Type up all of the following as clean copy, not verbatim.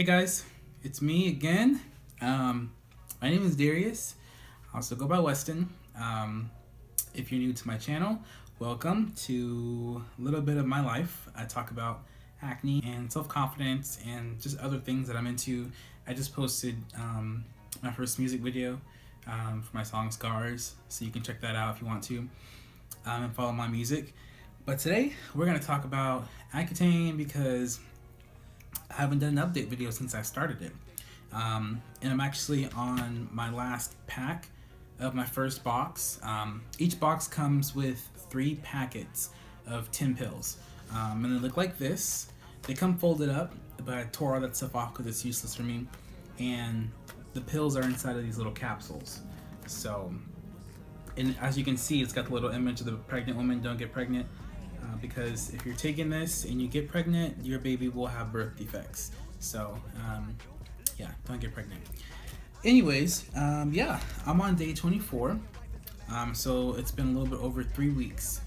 Hey guys, it's me again. My name is Darius. I also go by Weston. If you're new to my channel, welcome to a little bit of my life. I talk about acne and self-confidence and just other things that I'm into. I just posted my first music video for my song Scars, so you can check that out if you want to and follow my music. But today we're going to talk about Accutane because I haven't done an update video since I started it. And I'm actually on my last pack of my first box. Each box comes with 3 packets of 10 pills. And they look like this. They come folded up, but I tore all that stuff off because it's useless for me. And the pills are inside of these little capsules. So, and as you can see, it's got the little image of the pregnant woman, don't get pregnant. Because if you're taking this and you get pregnant, your baby will have birth defects. So, yeah, don't get pregnant. Anyways, yeah, I'm on day 24. So it's been a little bit over 3 weeks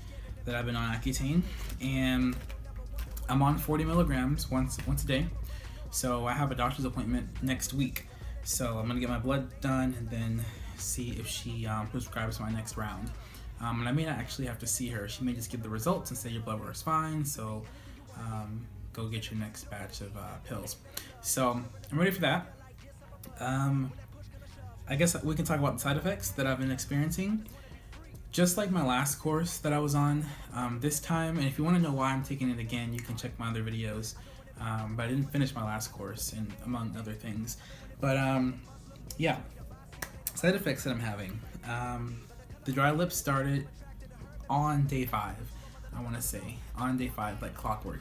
that I've been on Accutane, and I'm on 40 milligrams once a day. So I have a doctor's appointment next week. So I'm gonna get my blood done and then see if she prescribes my next round. And I may not actually have to see her. She may just give the results and say your blood work is fine, so go get your next batch of pills. So I'm ready for that. I guess we can talk about the side effects that I've been experiencing. Just like my last course that I was on, this time, and if you want to know why I'm taking it again, you can check my other videos. But I didn't finish my last course, and among other things. But yeah, side effects that I'm having. The dry lips started on day 5, I want to say. On day 5, like clockwork.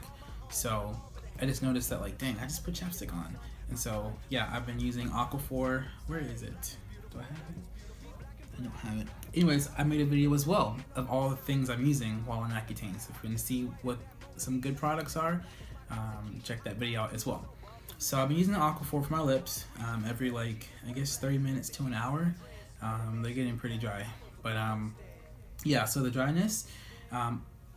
So I just noticed that, like, dang, I just put chapstick on. And so, yeah, I've been using Aquaphor. Where is it? Do I have it? I don't have it. Anyways, I made a video as well of all the things I'm using while on Accutane. So if you want to see what some good products are, check that video out as well. So I've been using the Aquaphor for my lips every, like, I guess 30 minutes to an hour. They're getting pretty dry. But yeah, so the dryness,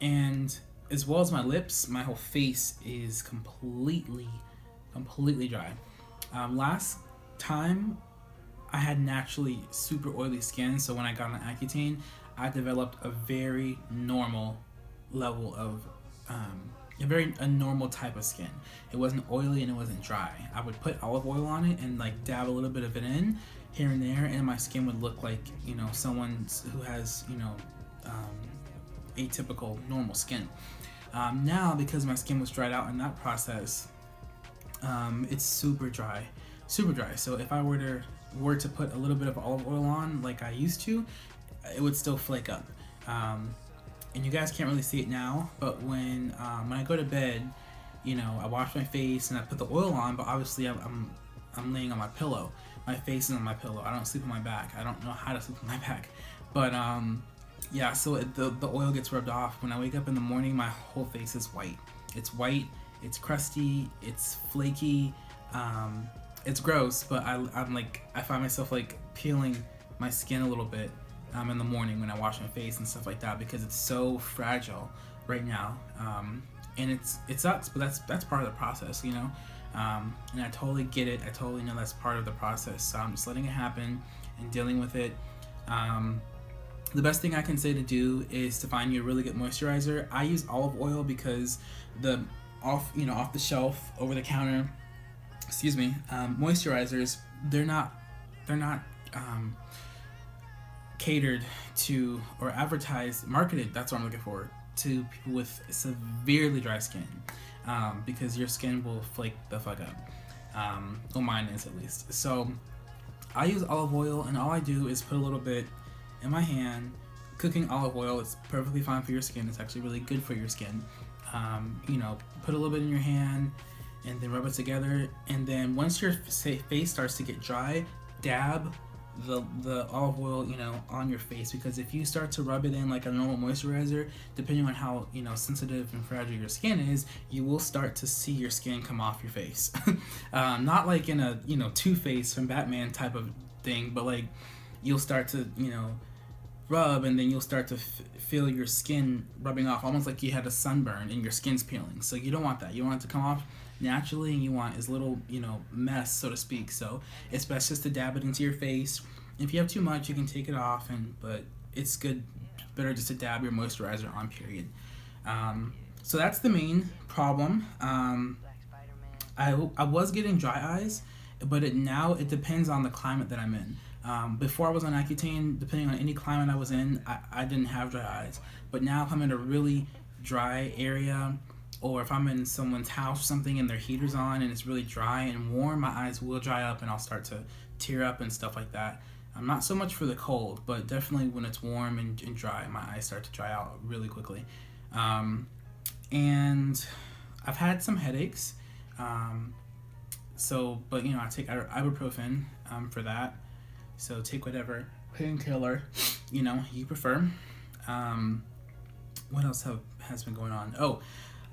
and as well as my lips, my whole face is completely dry. Last time, I had naturally super oily skin, so when I got on Accutane, I developed a very normal level of, a normal type of skin. It wasn't oily and it wasn't dry. I would put olive oil on it and like dab a little bit of it in here and there, and my skin would look like, you know, someone who has, you know, atypical normal skin. Now, because my skin was dried out in that process, it's super dry. So if I were to put a little bit of olive oil on like I used to, it would still flake up. And you guys can't really see it now, but when I go to bed, you know, I wash my face and I put the oil on, but obviously I'm laying on my pillow. My face is on my pillow. I don't sleep on my back. I don't know how to sleep on my back. But yeah, so the oil gets rubbed off. When I wake up in the morning, my whole face is white. It's white, it's crusty, it's flaky, it's gross, but I find myself like peeling my skin a little bit in the morning when I wash my face and stuff like that, because it's so fragile right now. And it sucks, but that's part of the process, you know. And I totally get it. I totally know that's part of the process. So I'm just letting it happen and dealing with it. The best thing I can say to do is to find you a really good moisturizer. I use olive oil because the off the shelf, over the counter, moisturizers, they're not catered to or marketed, that's what I'm looking for, to people with severely dry skin, because your skin will flake the fuck up. Well, mine is at least. So I use olive oil, and all I do is put a little bit in my hand. Cooking olive oil is perfectly fine for your skin. It's actually really good for your skin. You know, put a little bit in your hand and then rub it together, and then once your face starts to get dry, dab the olive oil, you know, on your face, because if you start to rub it in like a normal moisturizer, depending on how, you know, sensitive and fragile your skin is, you will start to see your skin come off your face. Not like in a, you know, Two-Face from Batman type of thing, but like you'll start to, you know, rub, and then you'll start to feel your skin rubbing off, almost like you had a sunburn and your skin's peeling. So you don't want that. You want it to come off naturally, and you want as little, mess, so to speak. So it's best just to dab it into your face. If you have too much, you can take it off, but it's good, better just to dab your moisturizer on, period. So that's the main problem. I was getting dry eyes, but now it depends on the climate that I'm in. Before I was on Accutane, depending on any climate I was in, I didn't have dry eyes. But now if I'm in a really dry area, or if I'm in someone's house or something and their heater's on and it's really dry and warm, my eyes will dry up and I'll start to tear up and stuff like that. Not so much for the cold, but definitely when it's warm and dry, my eyes start to dry out really quickly. And I've had some headaches. But I take ibuprofen for that. So take whatever painkiller you prefer. What else has been going on? Oh,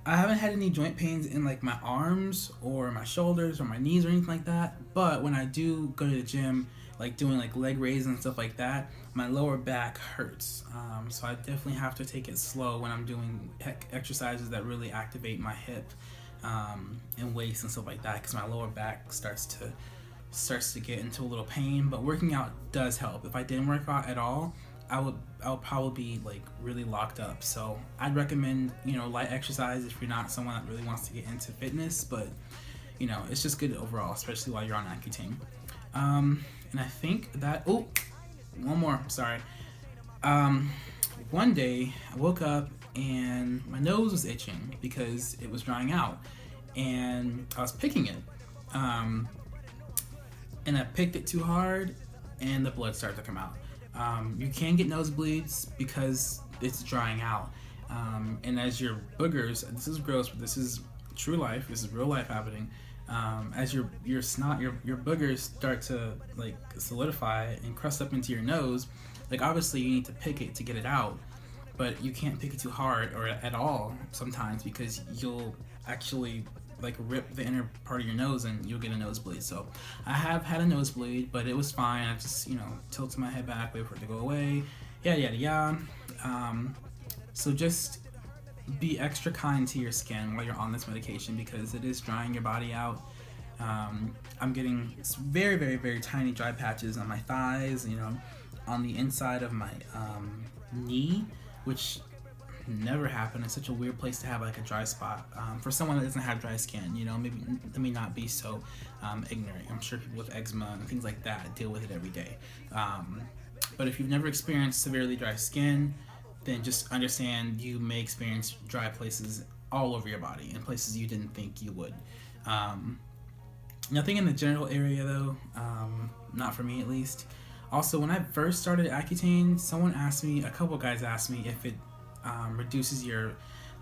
I haven't had any joint pains in like my arms or my shoulders or my knees or anything like that. But when I do go to the gym, like doing like leg raises and stuff like that, my lower back hurts. So I definitely have to take it slow when I'm doing exercises that really activate my hip and waist and stuff like that, because my lower back starts to get into a little pain. But working out does help. If I didn't work out at all, I'll probably be like really locked up. So I'd recommend light exercise if you're not someone that really wants to get into fitness, but it's just good overall, especially while you're on Accutane. And I think that one more, sorry. One day I woke up and my nose was itching because it was drying out, and I was picking it, and I picked it too hard and the blood started to come out. You can get nosebleeds because it's drying out, and as your boogers, this is gross, but this is true life, this is real life happening. As your snot, your boogers start to like solidify and crust up into your nose, like obviously you need to pick it to get it out, but you can't pick it too hard or at all sometimes, because you'll actually like rip the inner part of your nose and you'll get a nosebleed. So I have had a nosebleed, but it was fine. I just tilted my head back, wait for it to go away, yada yada yada. So just be extra kind to your skin while you're on this medication, because it is drying your body out. I'm getting very, very, very tiny dry patches on my thighs, on the inside of my knee, which never happened. It's such a weird place to have like a dry spot for someone that doesn't have dry skin. Maybe let me not be so ignorant. I'm sure people with eczema and things like that deal with it every day. But if you've never experienced severely dry skin, then just understand you may experience dry places all over your body and places you didn't think you would. Nothing in the genital area though, not for me at least. Also, when I first started Accutane, a couple guys asked me if it reduces your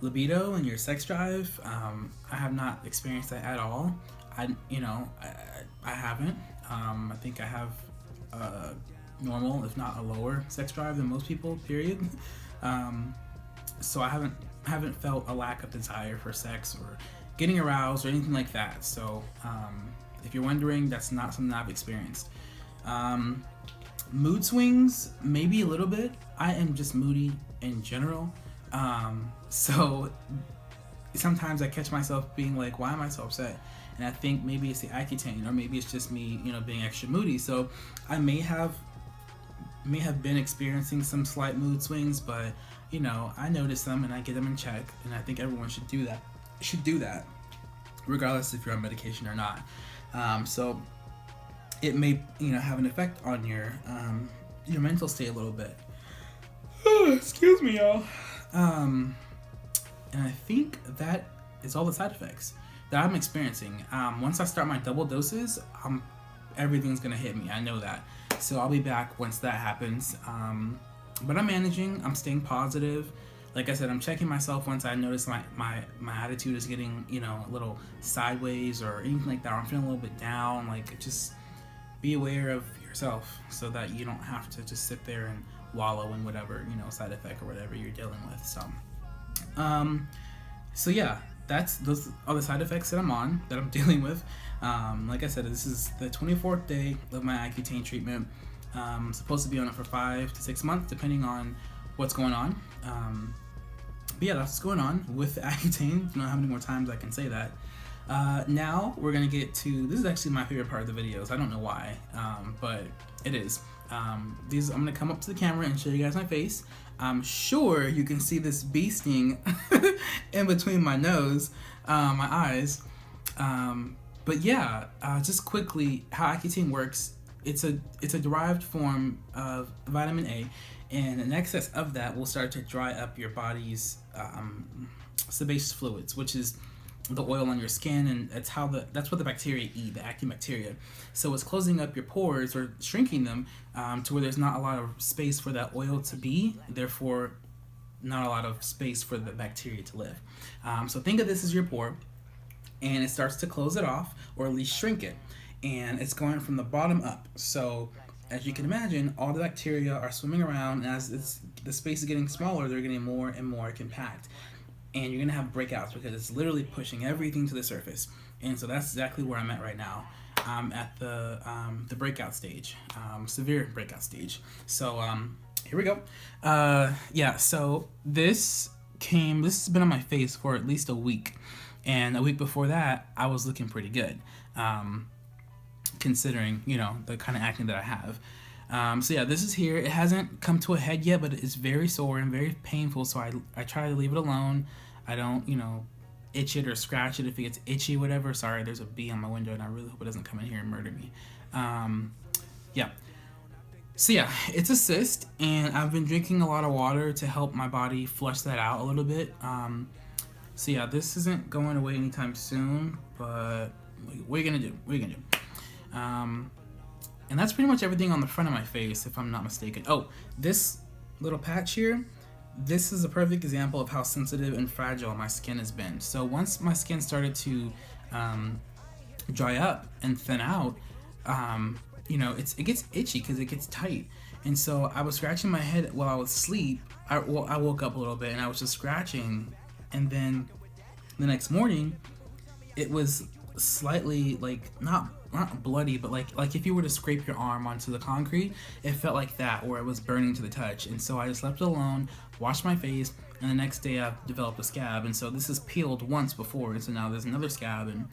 libido and your sex drive. I have not experienced that at all. I haven't. I think I have normal, if not a lower sex drive than most people, period. So I haven't felt a lack of desire for sex or getting aroused or anything like that. So if you're wondering, that's not something I've experienced. Mood swings, maybe a little bit. I am just moody in general. So sometimes I catch myself being like, why am I so upset? And I think maybe it's the Accutane, or maybe it's just me, being extra moody. So I may have been experiencing some slight mood swings, but I notice them and I get them in check, and I think everyone should do that regardless if you're on medication or not. So it may have an effect on your mental state a little bit. Excuse me, y'all. And I think that is all the side effects that I'm experiencing. Once I start my double doses, everything's gonna hit me. I know that. So I'll be back once that happens. But I'm managing. I'm staying positive. Like I said, I'm checking myself once I notice my attitude is getting a little sideways or anything like that, or I'm feeling a little bit down. Like, just be aware of yourself so that you don't have to just sit there and wallow in whatever side effect or whatever you're dealing with. So yeah, those are the side effects that I'm dealing with. Like I said, this is the 24th day of my Accutane treatment. I'm supposed to be on it for 5 to 6 months, depending on what's going on. But yeah, that's what's going on with Accutane. I don't know how many more times I can say that. Now we're gonna get to, this is actually my favorite part of the videos. I don't know why, but it is. I'm gonna come up to the camera and show you guys my face. I'm sure you can see this bee sting in between my nose, my eyes. But yeah, just quickly, how Accutane works. It's a derived form of vitamin A, and an excess of that will start to dry up your body's sebaceous fluids, which is the oil on your skin, and that's what the bacteria eat, the actin bacteria. So it's closing up your pores or shrinking them to where there's not a lot of space for that oil to be, therefore not a lot of space for the bacteria to live. So think of this as your pore, and it starts to close it off, or at least shrink it, and it's going from the bottom up. So as you can imagine, all the bacteria are swimming around, and as the space is getting smaller, they're getting more and more compact. And you're gonna have breakouts because it's literally pushing everything to the surface. And so that's exactly where I'm at right now. I'm at the breakout stage, severe breakout stage. So here we go. Yeah, so this has been on my face for at least a week. And a week before that, I was looking pretty good, considering, you know, the kind of acne that I have. So yeah, this is here. It hasn't come to a head yet, but it's very sore and very painful, so I try to leave it alone. I don't, you know, itch it or scratch it if it gets itchy, whatever. Sorry, there's a bee on my window, and I really hope it doesn't come in here and murder me. Yeah. So yeah, it's a cyst, and I've been drinking a lot of water to help my body flush that out a little bit. So yeah, this isn't going away anytime soon, but what are you gonna do? What are you gonna do? And that's pretty much everything on the front of my face, if I'm not mistaken. Oh, this little patch here, this is a perfect example of how sensitive and fragile my skin has been. So once my skin started to dry up and thin out, you know, it gets itchy because it gets tight. And so I was scratching my head while I was asleep. I woke up a little bit and I was just scratching, and then the next morning it was slightly, like, not bloody, but like if you were to scrape your arm onto the concrete, it felt like that, where it was burning to the touch. And so I just left it alone, washed my face, and the next day I've developed a scab. And so this is peeled once before, and so now there's another scab. And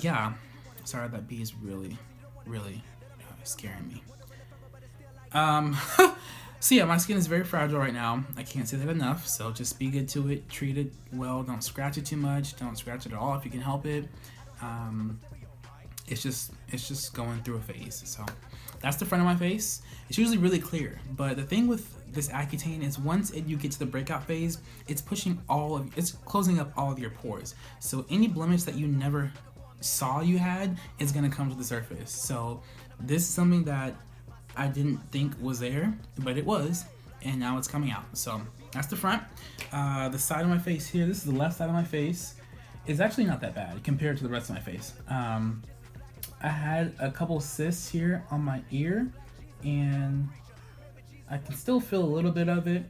yeah, sorry, that bee is really scaring me. So yeah, my skin is very fragile right now. I can't say that enough, so just be good to it, treat it well, don't scratch it too much, don't scratch it at all if you can help it. It's just going through a phase. So that's the front of my face. It's usually really clear, but the thing with this Accutane is once you get to the breakout phase, it's closing up all of your pores. So any blemish that you never saw you had is gonna come to the surface. So this is something that I didn't think was there, but it was, and now it's coming out. So that's the front. The side of my face here, this is the left side of my face, is actually not that bad compared to the rest of my face. I had a couple cysts here on my ear, and I can still feel a little bit of it,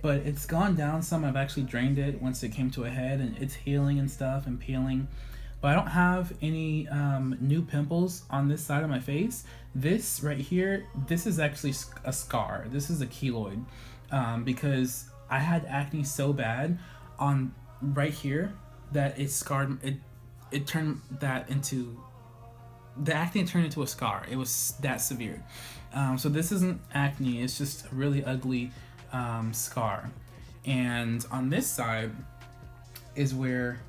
but it's gone down some. I've actually drained it once it came to a head, and it's healing and stuff and peeling. But I don't have any new pimples on this side of my face. This right here, this is actually a scar. This is a keloid, because I had acne so bad on right here that it scarred. It turned that into, the acne turned into a scar. It was that severe. So this isn't acne. It's just a really ugly scar. And on this side is where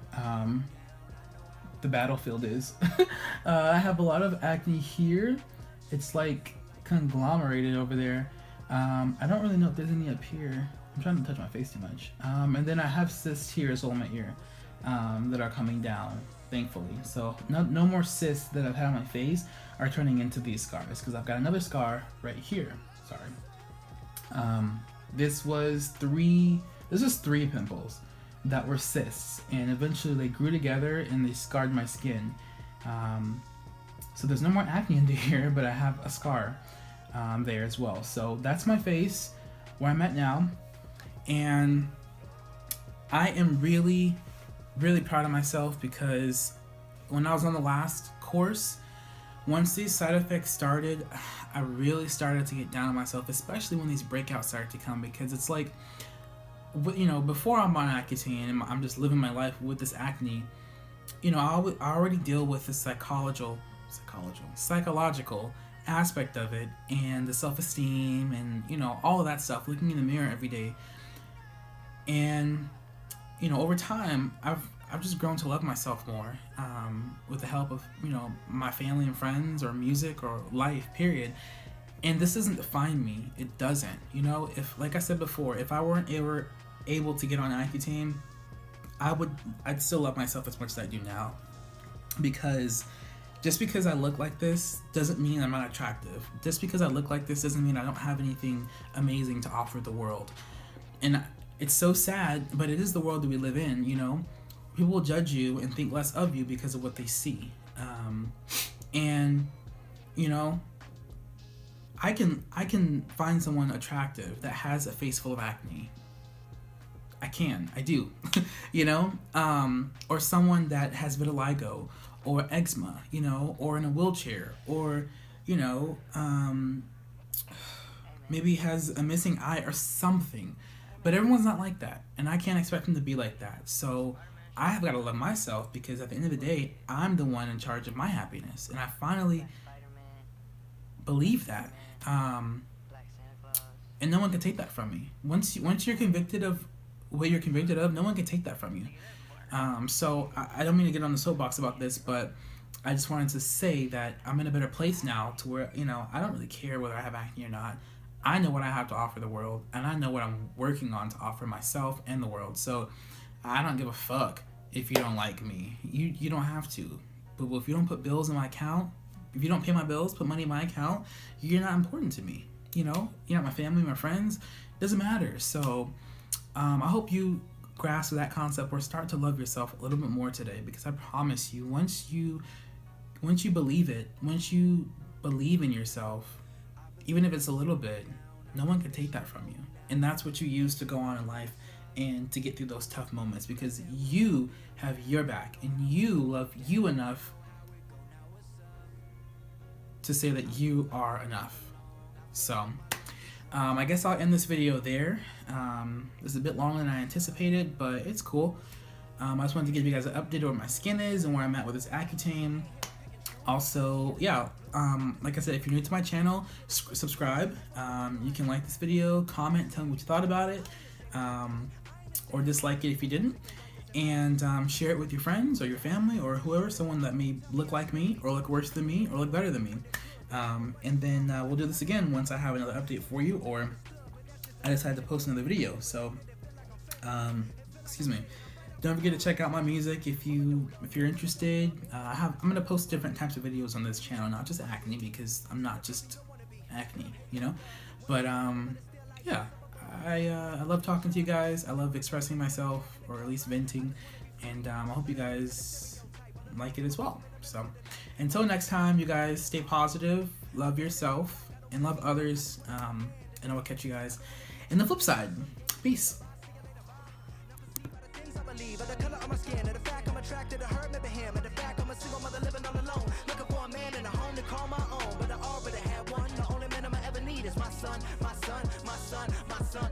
the battlefield is. I have a lot of acne here. It's like conglomerated over there. I don't really know if there's any up here. I'm trying to touch my face too much. And then I have cysts here as well in my ear that are coming down, thankfully. So no more cysts that I've had on my face are turning into these scars, because I've got another scar right here. Sorry. This was three pimples that were cysts, and eventually they grew together and they scarred my skin. So there's no more acne under here, but I have a scar there as well. So that's my face, where I'm at now, and I am really proud of myself, because when I was on the last course, once these side effects started, I really started to get down on myself, especially when these breakouts started to come, because it's like, you know, before I'm on Accutane and I'm just living my life with this acne, I already deal with the psychological aspect of it, and the self-esteem, and all of that stuff, looking in the mirror every day. And over time, I've just grown to love myself more, with the help of my family and friends, or music, or life, period. And this doesn't define me. It doesn't. If, like I said before, if I weren't ever able to get on Accutane, I'd still love myself as much as I do now. Because just because I look like this doesn't mean I'm not attractive. Just because I look like this doesn't mean I don't have anything amazing to offer the world. And it's so sad, but it is the world that we live in. People will judge you and think less of you because of what they see. And I can find someone attractive that has a face full of acne. I do. Or someone that has vitiligo, or eczema, or in a wheelchair, or maybe has a missing eye or something. But everyone's not like that, and I can't expect them to be like that. So I have got to love myself, because at the end of the day, I'm the one in charge of my happiness, and I finally believe that. And no one can take that from me. Once you're convicted of what you're convicted of, no one can take that from you. So I don't mean to get on the soapbox about this, but I just wanted to say that I'm in a better place now, to where I don't really care whether I have acne or not. I know what I have to offer the world, and I know what I'm working on to offer myself and the world. So I don't give a fuck if you don't like me. You don't have to. But if you don't put bills in my account, if you don't pay my bills, put money in my account, you're not important to me. You're not my family, my friends. It doesn't matter. So I hope you grasp that concept, or start to love yourself a little bit more today, because I promise you, once you believe it, once you believe in yourself, even if it's a little bit, no one can take that from you. And that's what you use to go on in life and to get through those tough moments, because you have your back, and you love you enough to say that you are enough. So I guess I'll end this video there. This is a bit longer than I anticipated, but it's cool. I just wanted to give you guys an update on where my skin is and where I'm at with this Accutane. Also, yeah, like I said, if you're new to my channel, subscribe. You can like this video, comment, tell me what you thought about it, or dislike it if you didn't, and share it with your friends or your family or whoever, someone that may look like me, or look worse than me, or look better than me. And then we'll do this again once I have another update for you, or I decide to post another video. So, excuse me. Don't forget to check out my music if you're interested. I'm gonna post different types of videos on this channel, not just acne, because I'm not just acne, But yeah, I love talking to you guys. I love expressing myself, or at least venting, and I hope you guys like it as well. So until next time, you guys stay positive, love yourself, and love others. And I will catch you guys in the flip side. Peace.